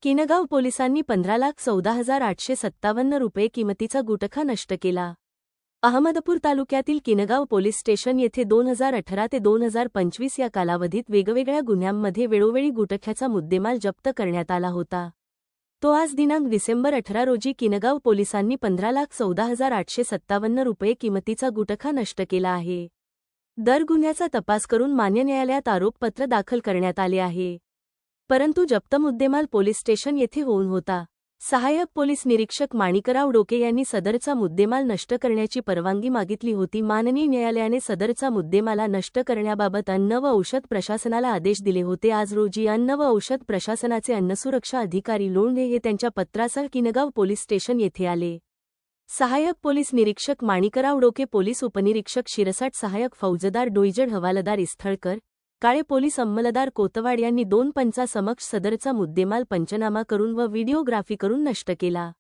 किनगाव पोलिसांनी 15,14,857 रुपये किमतीचा गुटखा नष्ट केला. अहमदपूर तालुक्यातील किनगाव पोलीस स्टेशन येथे 2018 ते 2025 या कालावधीत वेगवेगळ्या गुन्ह्यांमध्ये वेळोवेळी गुटख्याचा मुद्देमाल जप्त करण्यात आला होता. तो आज दिनांक डिसेंबर 18 रोजी किनगाव पोलिसांनी 15,14,857 रुपये किमतीचा गुटखा नष्ट केला आहे. दर गुन्ह्याचा तपास करून मान्य न्यायालयात आरोपपत्र दाखल करण्यात आले आहे. परंतु जप्त मुद्देमाल पोलीस स्टेशन येथे होऊन होता. सहाय्यक पोलीस निरीक्षक माणिकराव डोके यांनी सदरचा मुद्देमाल नष्ट करण्याची परवानगी मागितली होती. माननीय न्यायालयाने सदरचा मुद्देमाल नष्ट करण्याबाबत अन्न व औषध प्रशासनाला आदेश दिले होते. आज रोजी अन्न व औषध प्रशासनाचे अन्नसुरक्षा अधिकारी लोंढे हे त्यांच्या पत्रासह किनगाव पोलीस स्टेशन येथे आले. सहाय्यक पोलीस निरीक्षक माणिकराव डोके, पोलीस उपनिरीक्षक शिरसाट, सहाय्यक फौजदार डोईजड, हवालदार इस्थळकर, काळे, पोलीस अंमलदार कोतवाड यांनी 2 पंचासमक्ष सदरचा मुद्देमाल पंचनामा करून व व्हिडिओग्राफी करून नष्ट केला.